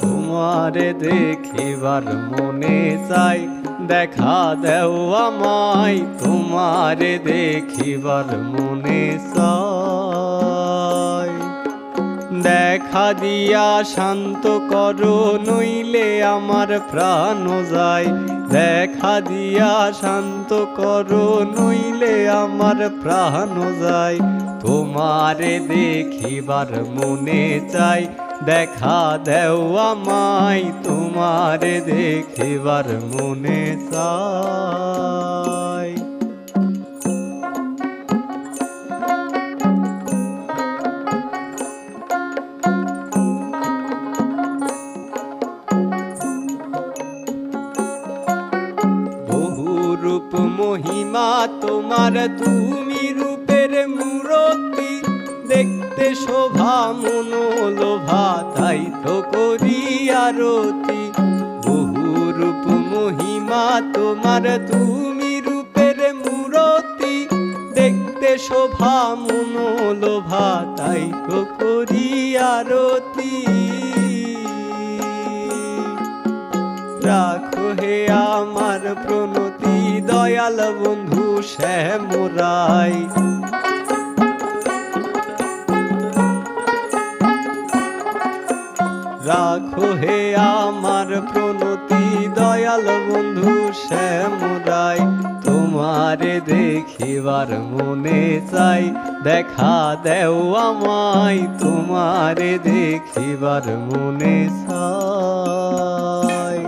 তোমারে দেখিবার মনে চাই, দেখা দেও আমায়। তোমারে দেখিবার মনে চাই, দেখা দিয়া শান্ত করো, নইলে আমার প্রাণ যায়। দেখা দিয়া শান্ত করো, নইলে আমার প্রাণ যায়। তোমারে দেখিবার মনে চাই, দেখা দেও আমায়। তোমারে দেখিবার মনে চাই। রূপ মহিমা তোমার, তুমি রূপের মূরতি। দেখতে শোভা মনোলোভা, তাই তো করি আরতি। বহু রূপ মহিমা তোমার, তুমি রূপের মূরতি। দেখতে শোভা মনোলোভা, তাই তো করি আরতি। রাখো হে আমার প্রণতি, দয়াল বন্ধু শ্যামরাই। রাখো হে আমার প্রণতি, দয়াল বন্ধু শ্যামরাই। তোমারে দেখিবার মনে চাই, দেখা দেও আমায়। তোমারে দেখিবার মনে চাই।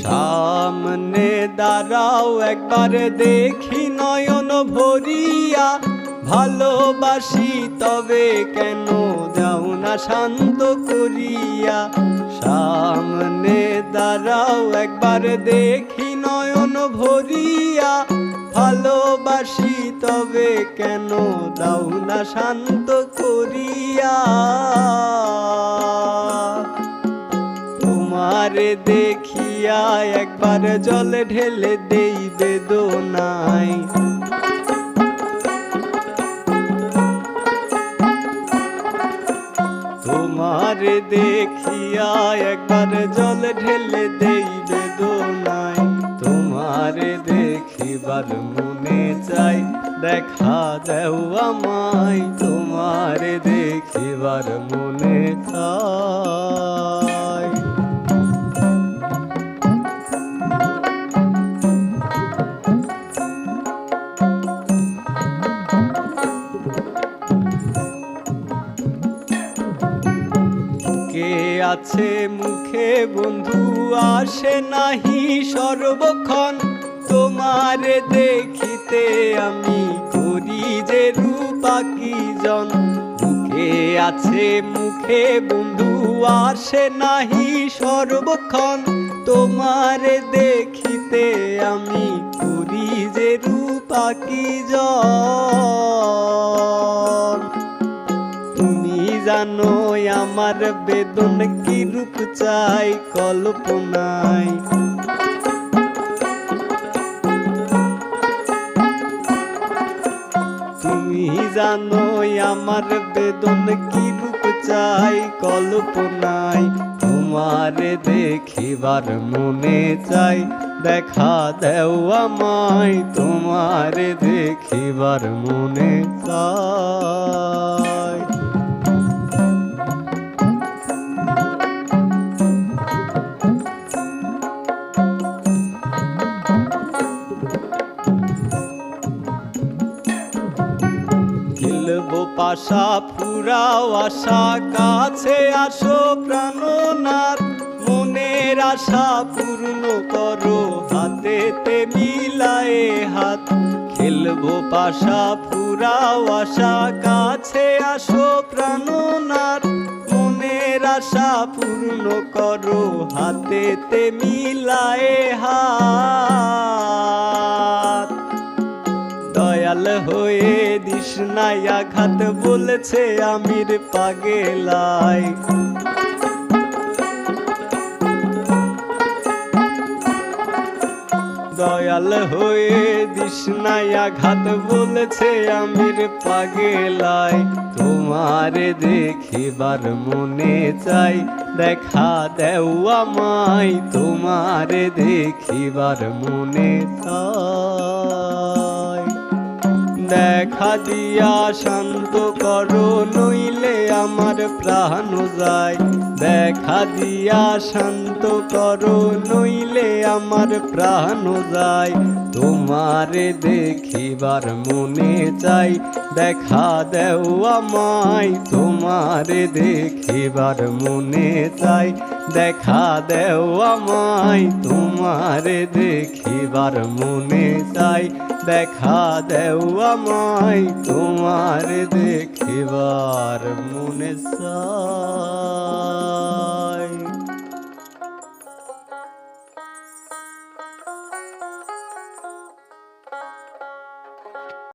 সামনে দাঁড়াও একবার, দেখি নয়ন ভরিয়া। ভালোবাসি তবে কেন যাও না শান্ত করিয়া। সামনে দাঁড়াও একবার, দেখি নয়ন ভরিয়া। ভালোবাসি তবে কেন দাও না শান্ত করিয়া। তোমারে দেখিয়া একবার জলে ঢেলে দেই বেদনায়। তোমারে দেখিয়া একবার জলে ঢেলে দেই বেদনায়। তোমারে দেখিবার মনে চাই, দেখা দেও আমায়। তোমারে দেখিবার মনে চাই। আছে মুখে বন্ধু, আসে নাহি সর্বক্ষণ। তোমারে দেখিতে আমি করি যে রূপাকিজন। মুখে আছে মুখে বন্ধু, আসে নাহি সর্বক্ষণ। তোমারে দেখিতে আমি করি যে রূপাকিজন। জানো আমার বেদন কি রূপ চাই কল্পনায়। তুমি জানো আমার বেদন কি রূপ চাই কল্পনায়। তোমারে দেখিবার মনে চাই, দেখা দেও আমায়। তোমারে দেখিবার মনে চাই। পাশা ফুরাও আশা, কাছে আসো প্রাণনাথ। মনের আশা পূর্ণ করো, হাতেতে মিলায়ে হাত। খেলবো পাশা ফুরাও আশা, কাছে আসো প্রাণনাথ। মনের আশা পূর্ণ করো, হাতেতে মিলায়ে হাত। দয়াল হয়ে দিস নাই আঘাত বলেছে আমির পাগেলাই। দয়াল হয়ে দিস নাই আঘাত বলেছে আমির পাগেলাই। তোমারে দেখিবার মনে চাই দেখা দেও আমায়, তোমারে দেখিবার মনে চাই। দেখা দিয়া শান্ত করো নইলে আমার প্রাণ যায়। দেখা দিয়া শান্ত করো নইলে আমার প্রাণ যায়। তোমারে দেখিবার মনে চাই দেখা দেও আমায়, তোমারে দেখিবার মনে চাই দেখা দেও আমায়, তোমারে দেখিবার মনে চাই দেখা দেও আমায়, তোমারে দেখিবার মনে চাই।